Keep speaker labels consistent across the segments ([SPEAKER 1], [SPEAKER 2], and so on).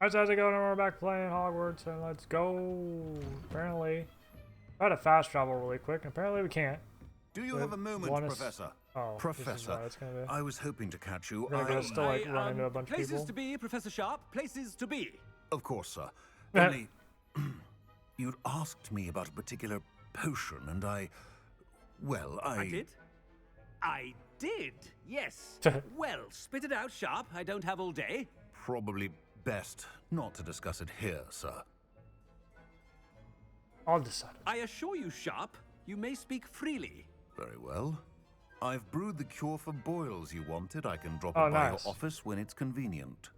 [SPEAKER 1] How's it going? We're back playing Hogwarts, and let's go. Apparently, I had to fast travel really quick. Apparently, we can't.
[SPEAKER 2] Do you have a moment, Professor?
[SPEAKER 1] Oh,
[SPEAKER 2] Professor,
[SPEAKER 1] it's gonna be.
[SPEAKER 2] I was hoping to catch you.
[SPEAKER 1] We're gonna still like run into a bunch of people.
[SPEAKER 3] Places to be, Professor Sharp. Places to be.
[SPEAKER 2] Of course, sir. Only, you'd asked me about a particular potion, and I
[SPEAKER 3] did? I did, yes. Well, spit it out, Sharp. I don't have all day.
[SPEAKER 2] probably best not to discuss it here, sir.
[SPEAKER 1] I'll decide.
[SPEAKER 3] I assure you, Sharp, you may speak freely.
[SPEAKER 2] Very well. I've brewed the cure for boils you wanted. I can drop
[SPEAKER 1] Oh,
[SPEAKER 2] it by your
[SPEAKER 1] nice.
[SPEAKER 2] office when it's convenient.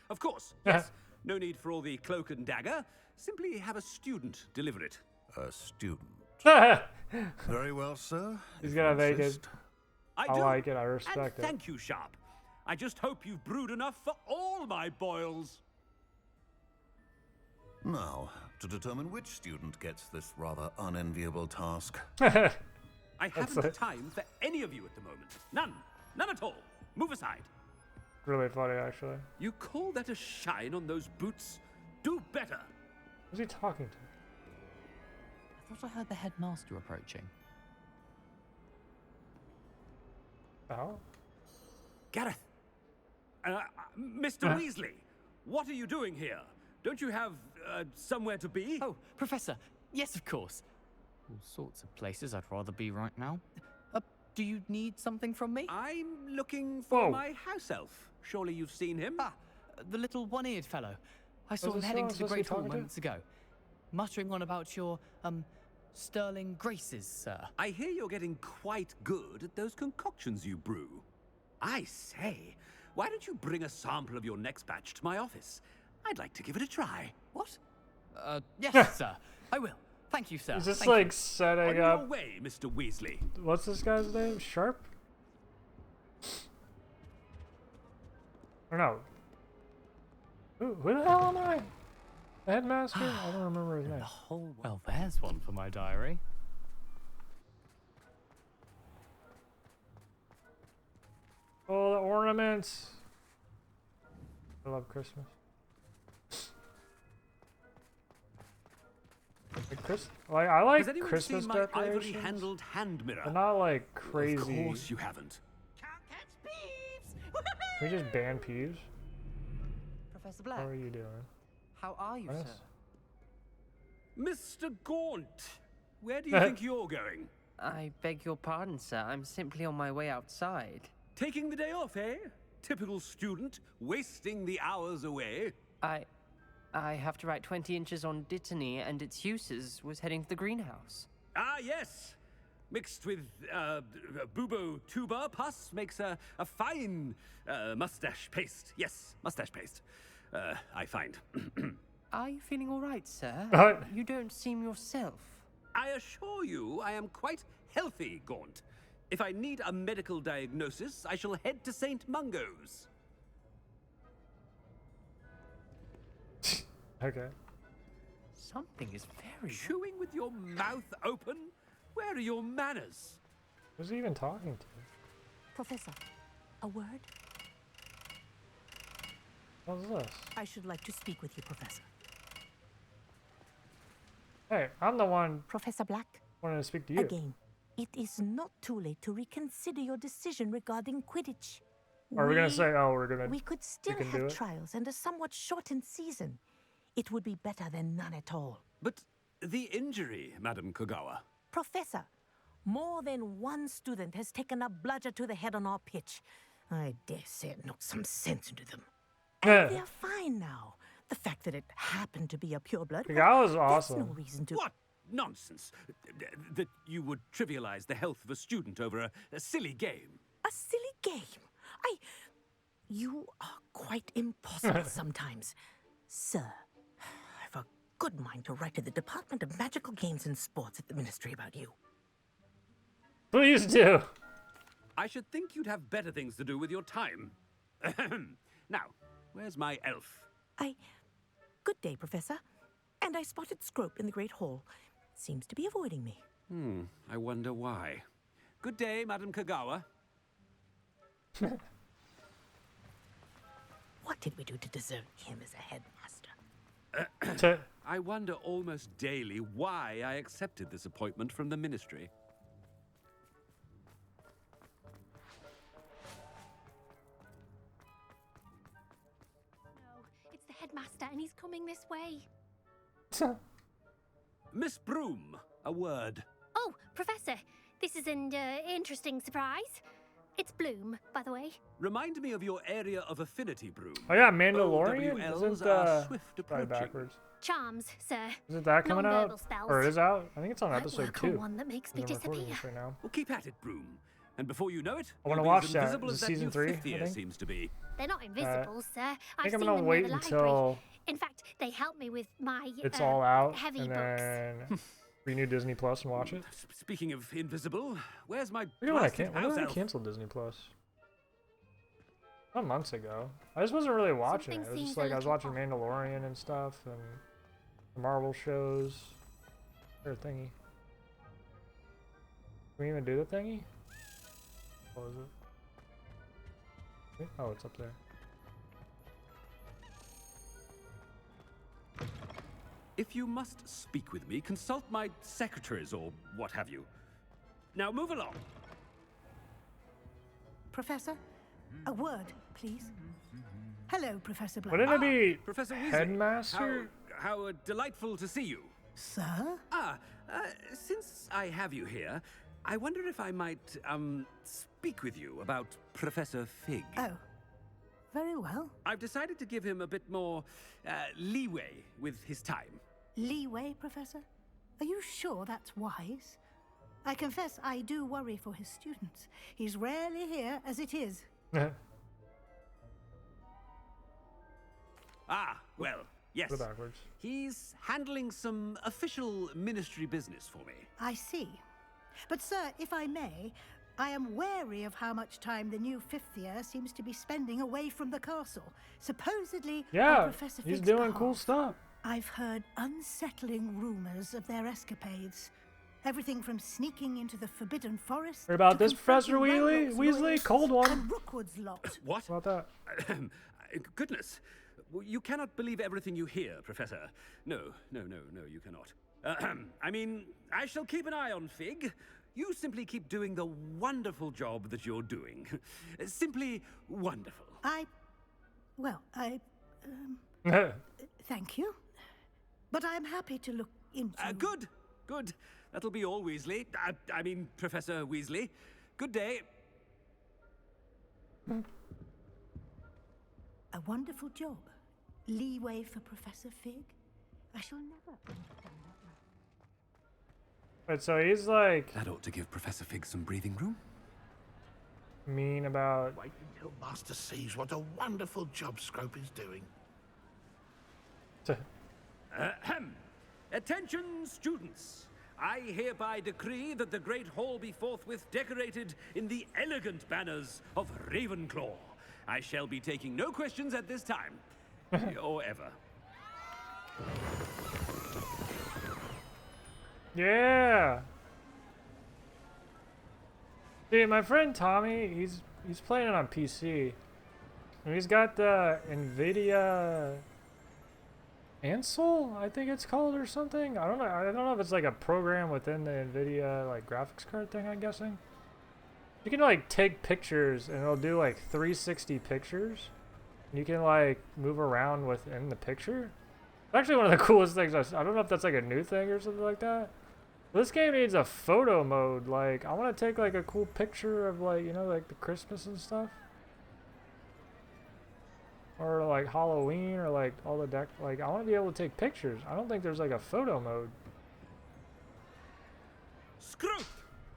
[SPEAKER 3] Of course, yes. No need for all the cloak and dagger. Simply have a student deliver it.
[SPEAKER 2] A student.
[SPEAKER 1] He's
[SPEAKER 2] Very well, sir. if
[SPEAKER 1] gonna
[SPEAKER 2] you
[SPEAKER 1] make it.
[SPEAKER 2] insist.
[SPEAKER 1] I
[SPEAKER 3] do.
[SPEAKER 1] like it. I
[SPEAKER 3] And
[SPEAKER 1] respect it.
[SPEAKER 3] thank you, Sharp. I just hope you've brewed enough for all my boils.
[SPEAKER 2] Now, to determine which student gets this rather unenviable task.
[SPEAKER 3] I haven't
[SPEAKER 1] it.
[SPEAKER 3] time for any of you at the moment. None. None at all. Move aside.
[SPEAKER 1] Really funny, actually.
[SPEAKER 3] You call that a shine on those boots? Do better.
[SPEAKER 1] Who's he talking to?
[SPEAKER 4] I thought I heard the headmaster approaching.
[SPEAKER 1] Oh,
[SPEAKER 3] Gareth. Mr. Weasley, what are you doing here? Don't you have somewhere to be?
[SPEAKER 4] Oh, Professor. Yes, of course. All sorts of places I'd rather be right now. Do you need something from me?
[SPEAKER 3] I'm looking for
[SPEAKER 1] Whoa.
[SPEAKER 3] my house elf. Surely you've seen him.
[SPEAKER 4] Ah, the little one-eared fellow. I saw him
[SPEAKER 1] this
[SPEAKER 4] heading
[SPEAKER 1] someone
[SPEAKER 4] to the
[SPEAKER 1] supposed to be
[SPEAKER 4] Great Hall
[SPEAKER 1] talking to?
[SPEAKER 4] moments ago, muttering on about your, sterling graces, sir.
[SPEAKER 3] I hear you're getting quite good at those concoctions you brew. I say, why don't you bring a sample of your next batch to my office? I'd like to give it a try.
[SPEAKER 4] What? Yes, sir. I will. Thank you, sir.
[SPEAKER 1] is this
[SPEAKER 4] Thank
[SPEAKER 1] like
[SPEAKER 4] you.
[SPEAKER 3] On
[SPEAKER 1] setting
[SPEAKER 3] your
[SPEAKER 1] up?
[SPEAKER 3] way, Mr. Weasley.
[SPEAKER 1] What's this guy's name? Sharp? Or no? Who the hell am I? The headmaster? I don't remember his name.
[SPEAKER 4] The whole well, there's one for my diary.
[SPEAKER 1] Oh, the ornaments. I love Christmas. Like I like
[SPEAKER 3] Has anyone
[SPEAKER 1] Christmas
[SPEAKER 3] seen my
[SPEAKER 1] decorations.
[SPEAKER 3] ivory-handled hand mirror?
[SPEAKER 1] They're not like crazy.
[SPEAKER 3] Of course you haven't.
[SPEAKER 1] Can we just ban Peeves?
[SPEAKER 5] Professor
[SPEAKER 1] What
[SPEAKER 5] Black,
[SPEAKER 1] are you doing?
[SPEAKER 5] how are you,
[SPEAKER 1] Nice.
[SPEAKER 3] Mr. Gaunt, where do you think you're going?
[SPEAKER 5] I beg your pardon, sir. I'm simply on my way outside.
[SPEAKER 3] Taking the day off, eh? Typical student, wasting the hours away.
[SPEAKER 5] I have to write 20 inches on Dittany and its uses. Was heading to the greenhouse.
[SPEAKER 3] Ah, yes. Mixed with bubo tuber pus makes a fine mustache paste. Yes, mustache paste. I find.
[SPEAKER 5] Are you feeling all right, sir?
[SPEAKER 1] What?
[SPEAKER 5] You don't seem yourself.
[SPEAKER 3] I assure you I am quite healthy, Gaunt. If I need a medical diagnosis, I shall head to St. Mungo's.
[SPEAKER 1] Okay.
[SPEAKER 5] Something is very...
[SPEAKER 3] Chewing with your mouth open? Where are your manners?
[SPEAKER 1] Who's he even talking to?
[SPEAKER 6] Professor, a word?
[SPEAKER 1] What's this?
[SPEAKER 6] I should like to speak with you, Professor.
[SPEAKER 1] Hey, I'm the one
[SPEAKER 6] Professor Black,
[SPEAKER 1] wanting to speak to you.
[SPEAKER 6] again, it is not too late to reconsider your decision regarding Quidditch.
[SPEAKER 1] Are we gonna say, oh, we're gonna?
[SPEAKER 6] We could still
[SPEAKER 1] can do
[SPEAKER 6] have
[SPEAKER 1] it?
[SPEAKER 6] trials and a somewhat shortened season. It would be better than none at all.
[SPEAKER 3] But the injury, Madam Kogawa.
[SPEAKER 6] Professor, more than one student has taken a bludger to the head on our pitch. I dare say it knocked some sense into them. And they're fine now. The fact that it happened to be a pureblood,
[SPEAKER 1] The guy was
[SPEAKER 6] there's
[SPEAKER 1] awesome.
[SPEAKER 6] no reason to...
[SPEAKER 3] What nonsense! That you would trivialize the health of a student over a silly game.
[SPEAKER 6] A silly game. You are quite impossible sometimes. Sir, I've a good mind to write to the Department of Magical Games and Sports at the Ministry about you.
[SPEAKER 1] Please do.
[SPEAKER 3] I should think you'd have better things to do with your time. Now, where's my elf?
[SPEAKER 6] Good day, Professor. And I spotted Scrope in the Great Hall. Seems to be avoiding me.
[SPEAKER 3] I wonder why. Good day, Madam Kogawa.
[SPEAKER 6] What What did we do to deserve him as a headmaster?
[SPEAKER 1] To-
[SPEAKER 3] I wonder almost daily why I accepted this appointment from the ministry.
[SPEAKER 7] No, it's the headmaster, and he's coming this way.
[SPEAKER 3] Miss Broom, a word.
[SPEAKER 7] Oh, Professor, this is an interesting surprise. It's Bloom, by the way.
[SPEAKER 3] Remind me of your area of affinity, Broom.
[SPEAKER 1] Oh yeah, Mandalorian.
[SPEAKER 3] OWLs
[SPEAKER 1] Isn't
[SPEAKER 3] are swift
[SPEAKER 1] sorry,
[SPEAKER 3] approaching.
[SPEAKER 1] backwards.
[SPEAKER 7] Charms, sir.
[SPEAKER 1] Isn't that coming out?
[SPEAKER 7] Non-verbal spells.
[SPEAKER 1] Or it is out? I think it's on
[SPEAKER 7] Might
[SPEAKER 1] episode
[SPEAKER 7] work on
[SPEAKER 1] 2.
[SPEAKER 7] one that makes me
[SPEAKER 1] I'm recording
[SPEAKER 7] disappear.
[SPEAKER 1] this right now.
[SPEAKER 3] Well, keep at it, Broom. And before you know it,
[SPEAKER 1] I wanna
[SPEAKER 3] you'll be
[SPEAKER 1] watch
[SPEAKER 3] as
[SPEAKER 1] that.
[SPEAKER 3] invisible
[SPEAKER 1] Is
[SPEAKER 3] as
[SPEAKER 1] it
[SPEAKER 3] that
[SPEAKER 1] season
[SPEAKER 3] new
[SPEAKER 1] 3,
[SPEAKER 3] fifth
[SPEAKER 1] I
[SPEAKER 3] year
[SPEAKER 1] think?
[SPEAKER 3] seems to be.
[SPEAKER 7] They're not invisible, sir.
[SPEAKER 1] I
[SPEAKER 7] I've
[SPEAKER 1] think I'm
[SPEAKER 7] seen
[SPEAKER 1] gonna
[SPEAKER 7] them
[SPEAKER 1] wait
[SPEAKER 7] near the
[SPEAKER 1] until
[SPEAKER 7] library. In fact, they help me with my
[SPEAKER 1] it's all out,
[SPEAKER 7] heavy
[SPEAKER 1] and
[SPEAKER 7] books.
[SPEAKER 1] then renew Disney Plus and watch it.
[SPEAKER 3] Speaking of invisible, where's my
[SPEAKER 1] When did I
[SPEAKER 3] blasted
[SPEAKER 1] when
[SPEAKER 3] house
[SPEAKER 1] did I
[SPEAKER 3] elf?
[SPEAKER 1] cancel Disney Plus? About months ago. I just wasn't really watching
[SPEAKER 7] Something
[SPEAKER 1] it. It was just
[SPEAKER 7] seems a
[SPEAKER 1] like I was
[SPEAKER 7] little
[SPEAKER 1] watching
[SPEAKER 7] off.
[SPEAKER 1] Mandalorian and stuff, and the Marvel shows. Or thingy. Can we even do the thingy? What was it? Oh, it's up there.
[SPEAKER 3] If you must speak with me, consult my secretaries or what have you. Now move along.
[SPEAKER 6] Professor, a word, please. Hello, Professor Bloom.
[SPEAKER 1] Wouldn't it be
[SPEAKER 3] Professor Weasley.
[SPEAKER 1] Headmaster?
[SPEAKER 3] How delightful to see you.
[SPEAKER 6] Sir?
[SPEAKER 3] Since I have you here, I wonder if I might, speak with you about Professor Fig.
[SPEAKER 6] Oh, very well.
[SPEAKER 3] I've decided to give him a bit more, leeway with his time.
[SPEAKER 6] Leeway, Professor? Are you sure that's wise? I confess I do worry for his students. He's rarely here as it is.
[SPEAKER 3] Ah, well, yes.
[SPEAKER 1] Go backwards.
[SPEAKER 3] He's handling some official ministry business for me.
[SPEAKER 6] I see. But, sir, if I may, I am wary of how much time the new fifth year seems to be spending away from the castle. Supposedly, on
[SPEAKER 1] Yeah,
[SPEAKER 6] Professor
[SPEAKER 1] he's
[SPEAKER 6] Fig's
[SPEAKER 1] doing cool
[SPEAKER 6] behalf.
[SPEAKER 1] stuff.
[SPEAKER 6] I've heard unsettling rumors of their escapades. Everything from sneaking into the Forbidden Forest.
[SPEAKER 1] Heard about
[SPEAKER 6] to
[SPEAKER 1] this, Professor
[SPEAKER 6] confronting
[SPEAKER 1] Weasley?
[SPEAKER 6] Ranrock's
[SPEAKER 1] Weasley?
[SPEAKER 6] lawyers
[SPEAKER 1] Cold one.
[SPEAKER 6] And Rookwood's lot.
[SPEAKER 3] What?
[SPEAKER 1] How about that?
[SPEAKER 3] Goodness. Well, you cannot believe everything you hear, Professor. No, you cannot. I mean, I shall keep an eye on Fig. You simply keep doing the wonderful job that you're doing. Simply wonderful.
[SPEAKER 6] Thank you. But I'm happy to look into...
[SPEAKER 3] Good. That'll be all, Weasley. I mean, Professor Weasley. Good day.
[SPEAKER 6] A wonderful job. Leeway for Professor Fig. I shall never understand that.
[SPEAKER 1] But so he's like
[SPEAKER 3] That ought to give Professor Fig some breathing room.
[SPEAKER 1] mean about
[SPEAKER 8] Wait until Master sees what a wonderful job Scrope is doing.
[SPEAKER 3] Ahem. Attention, students. I hereby decree that the Great Hall be forthwith decorated in the elegant banners of Ravenclaw. I shall be taking no questions at this time. Or ever.
[SPEAKER 1] Yeah. Dude, my friend Tommy, he's playing it on PC. And he's got the NVIDIA Ansel, I think it's called, or something. I don't know if it's like a program within the NVIDIA like graphics card thing, I'm guessing. You can like take pictures and it'll do like 360 pictures. And you can like move around within the picture. It's actually one of the coolest things. I don't know if that's like a new thing or something like that. This game needs a photo mode. Like, I want to take like a cool picture of like, you know, like the Christmas and stuff. Or like Halloween or like all the deck. Like, I want to be able to take pictures. I don't think there's like a photo mode.
[SPEAKER 3] Scrope!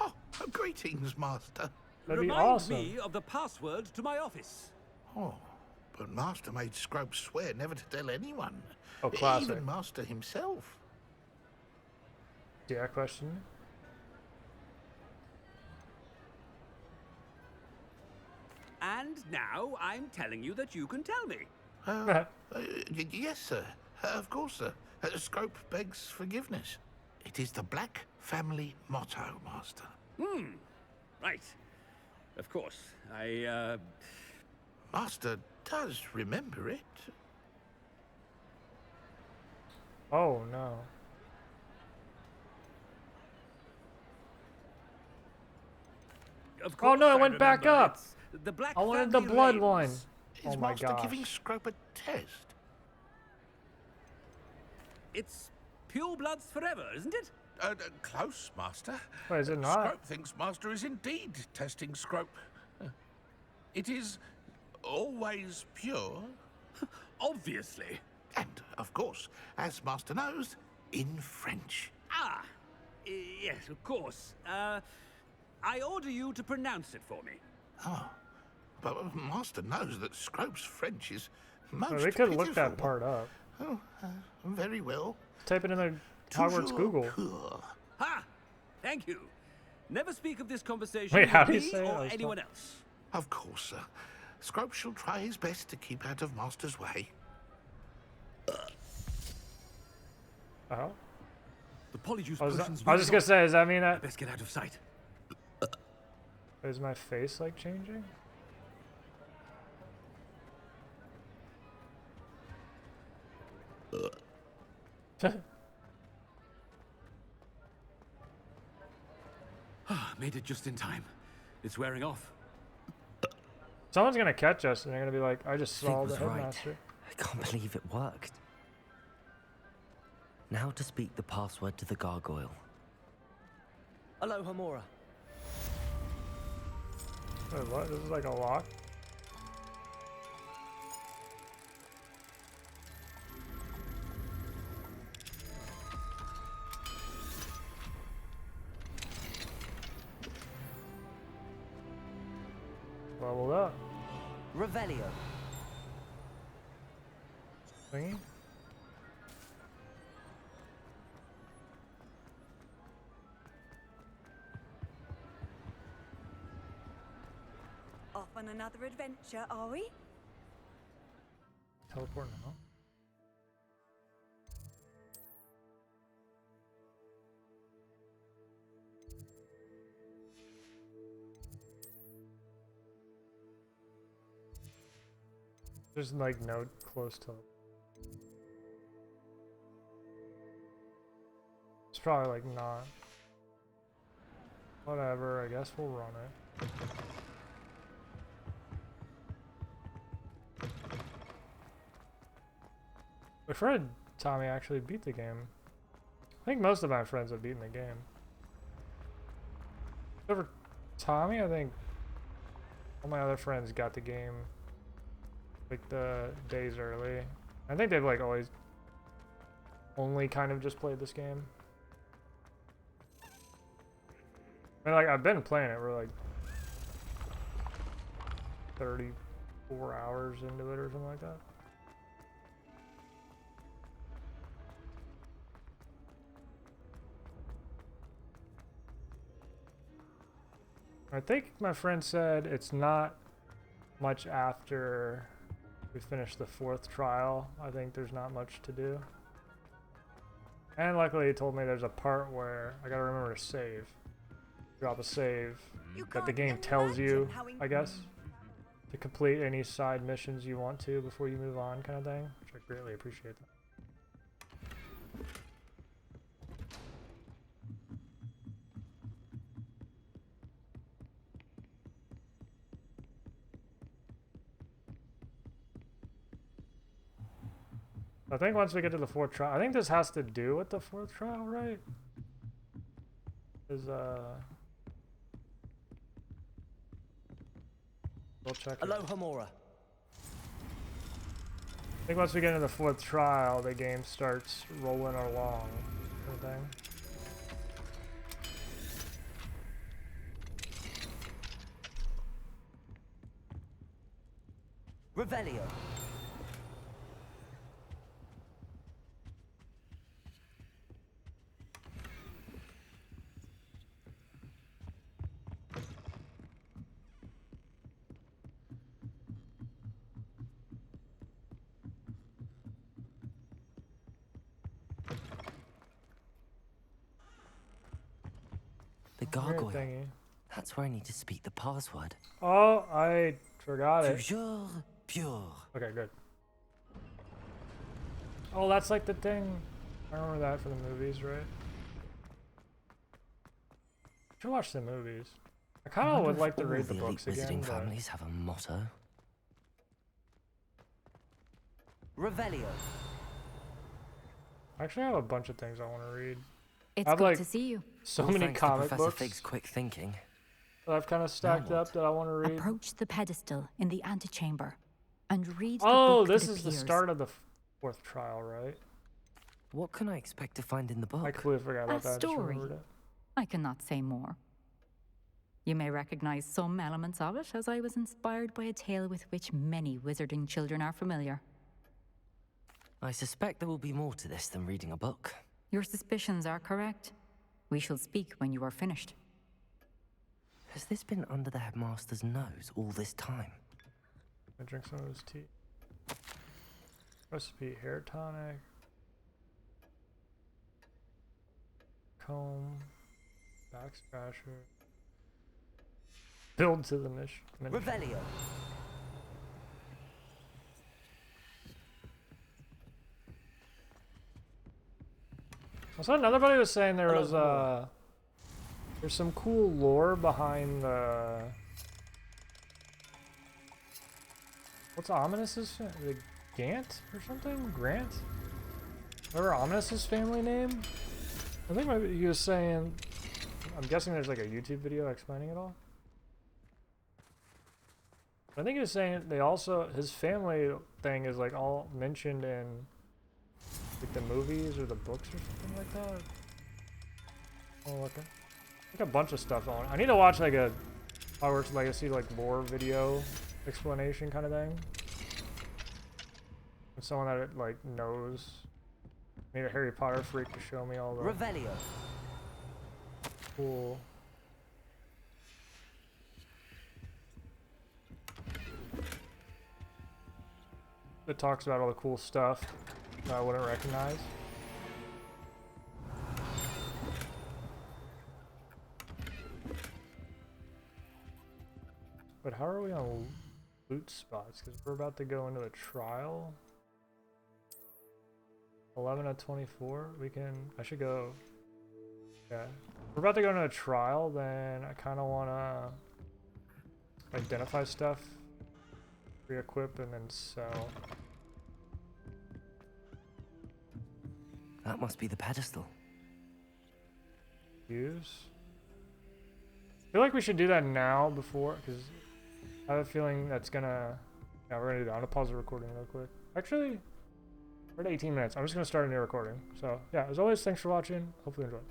[SPEAKER 8] Oh, greetings, Master.
[SPEAKER 1] That'd be
[SPEAKER 3] Remind
[SPEAKER 1] awesome.
[SPEAKER 3] me of the password to my office.
[SPEAKER 8] Oh, but Master made Scrope swear never to tell anyone.
[SPEAKER 1] Oh, classic.
[SPEAKER 8] Even Master himself.
[SPEAKER 1] Yeah, question.
[SPEAKER 3] And now I'm telling you that you can tell me.
[SPEAKER 8] Yes, sir. Of course, sir. Scrope begs forgiveness. It is the Black family motto, Master.
[SPEAKER 3] Right. Of course.
[SPEAKER 8] Master does remember it.
[SPEAKER 1] Oh no.
[SPEAKER 3] Of
[SPEAKER 1] Oh
[SPEAKER 3] course
[SPEAKER 1] no, it
[SPEAKER 3] I
[SPEAKER 1] went back
[SPEAKER 3] remember.
[SPEAKER 1] up.
[SPEAKER 3] It's the Black
[SPEAKER 1] I wanted the
[SPEAKER 3] Family
[SPEAKER 1] blood
[SPEAKER 3] Reigns.
[SPEAKER 1] one.
[SPEAKER 8] Is
[SPEAKER 1] Oh my
[SPEAKER 8] Master
[SPEAKER 1] gosh.
[SPEAKER 8] giving Scrope a test?
[SPEAKER 3] It's pure bloods forever, isn't it?
[SPEAKER 8] Close, Master.
[SPEAKER 1] Wait, is it not?
[SPEAKER 8] Scrope thinks Master is indeed testing Scrope. It is always pure.
[SPEAKER 3] Obviously.
[SPEAKER 8] And, of course, as Master knows, in French.
[SPEAKER 3] Ah, yes, of course. I order you to pronounce it for me.
[SPEAKER 8] Oh, but Master knows that Scrope's French is most
[SPEAKER 1] Oh, they could
[SPEAKER 8] pitiful.
[SPEAKER 1] look that part up.
[SPEAKER 8] Oh, very well.
[SPEAKER 1] Type it in the Hogwarts
[SPEAKER 8] Toujours
[SPEAKER 1] Google.
[SPEAKER 8] pur.
[SPEAKER 3] Ha! Thank you. Never speak of this conversation
[SPEAKER 1] Wait, how
[SPEAKER 3] with
[SPEAKER 1] do you
[SPEAKER 3] me
[SPEAKER 1] say it?
[SPEAKER 3] or
[SPEAKER 1] I was
[SPEAKER 3] anyone else.
[SPEAKER 8] Of course, sir. Scrope shall try his best to keep out of Master's way.
[SPEAKER 1] Oh.
[SPEAKER 3] The polyjuice
[SPEAKER 1] I was
[SPEAKER 3] potion's
[SPEAKER 1] just gonna say, does that mean that
[SPEAKER 3] Best get out of sight.
[SPEAKER 1] is my face like changing?
[SPEAKER 3] Made it just in time. It's wearing off.
[SPEAKER 1] Someone's gonna catch us and they're gonna be like, I just
[SPEAKER 9] Fig
[SPEAKER 1] saw the
[SPEAKER 9] was right.
[SPEAKER 1] headmaster.
[SPEAKER 9] I can't believe it worked. Now to speak the password to the gargoyle. Aloha Mora.
[SPEAKER 1] Wait, what? This is like a lock? Leveled up.
[SPEAKER 9] Revelio.
[SPEAKER 1] Thingy?
[SPEAKER 10] Off on another adventure, are we?
[SPEAKER 1] Teleport now. There's like no close to. It's probably like not. Whatever, I guess we'll run it. My friend Tommy actually beat the game. I think most of my friends have beaten the game. Except for Tommy, I think all my other friends got the game like the days early. I think they've like always only kind of just played this game. I mean, like I've been playing it. We're like 34 hours into it or something like that. I think my friend said it's not much after we finish the 4th trial. I think there's not much to do. And luckily he told me there's a part where I gotta remember to save. Drop a save that the game tells you, I guess, to complete any side missions you want to before you move on, kind of thing, which I greatly appreciate that. I think once we get to the 4th trial, I think this has to do with the 4th trial, right? Is we'll check.
[SPEAKER 9] Aloha Mora.
[SPEAKER 1] I think once we get into the 4th trial, the game starts rolling along, kind of thing.
[SPEAKER 9] Revelio. The gargoyle.
[SPEAKER 1] Thingy.
[SPEAKER 9] That's where I need to speak the password.
[SPEAKER 1] Oh, I forgot it.
[SPEAKER 9] Toujours pure.
[SPEAKER 1] Okay, good. Oh, that's like the thing. I remember that for the movies, right? Should watch the movies. I kind of would like to read the books again.
[SPEAKER 9] Visiting
[SPEAKER 1] But...
[SPEAKER 9] families have a motto.
[SPEAKER 10] Revelio.
[SPEAKER 1] I actually have a bunch of things I want to read.
[SPEAKER 11] It's
[SPEAKER 1] I have
[SPEAKER 11] good
[SPEAKER 1] like
[SPEAKER 11] to see you.
[SPEAKER 1] so
[SPEAKER 9] All
[SPEAKER 1] many
[SPEAKER 9] thanks to
[SPEAKER 1] comic
[SPEAKER 9] Professor
[SPEAKER 1] books
[SPEAKER 9] Fig's quick thinking.
[SPEAKER 1] that I've kind of stacked
[SPEAKER 9] Now
[SPEAKER 1] up that I want to read.
[SPEAKER 11] Approach the pedestal in the antechamber and read the
[SPEAKER 1] Oh,
[SPEAKER 11] book
[SPEAKER 1] this
[SPEAKER 11] that
[SPEAKER 1] is the
[SPEAKER 11] appears.
[SPEAKER 1] start of the fourth trial, right?
[SPEAKER 9] What can I expect to find in the book?
[SPEAKER 1] I completely forgot about that. I just
[SPEAKER 11] story.
[SPEAKER 1] remembered it.
[SPEAKER 11] I cannot say more. You may recognize some elements of it, as I was inspired by a tale with which many wizarding children are familiar.
[SPEAKER 9] I suspect there will be more to this than reading a book.
[SPEAKER 11] Your suspicions are correct. We shall speak when you are finished.
[SPEAKER 9] Has this been under the headmaster's nose all this time?
[SPEAKER 1] I drink some of his tea. Recipe: hair tonic, comb, back scratcher. Build to the mission.
[SPEAKER 10] Revelio.
[SPEAKER 1] I saw another buddy was saying there was there's some cool lore behind the what's Ominous's the Gant or something? Grant? Remember Ominous's family name? I think maybe he was saying, I'm guessing there's like a YouTube video explaining it all. I think he was saying they also, his family thing is like all mentioned in like the movies or the books or something like that. Oh, look, like a bunch of stuff on. I need to watch like a Hogwarts Legacy like lore video explanation kind of thing. With someone that like knows. I need a Harry Potter freak to show me all the
[SPEAKER 10] Revelio.
[SPEAKER 1] cool. That talks about all the cool stuff that I wouldn't recognize. But how are we on loot spots? Because we're about to go into the trial. 11 of 24. We can. I should go. Yeah. We're about to go into a trial, then I kind of want to identify stuff, re-equip, and then sell.
[SPEAKER 9] That must be the pedestal.
[SPEAKER 1] Use. I feel like we should do that now before, because I have a feeling that's gonna. Yeah, we're gonna do that. I'm gonna pause the recording real quick. Actually, we're at 18 minutes. I'm just gonna start a new recording. So yeah, as always, thanks for watching. Hopefully you enjoyed.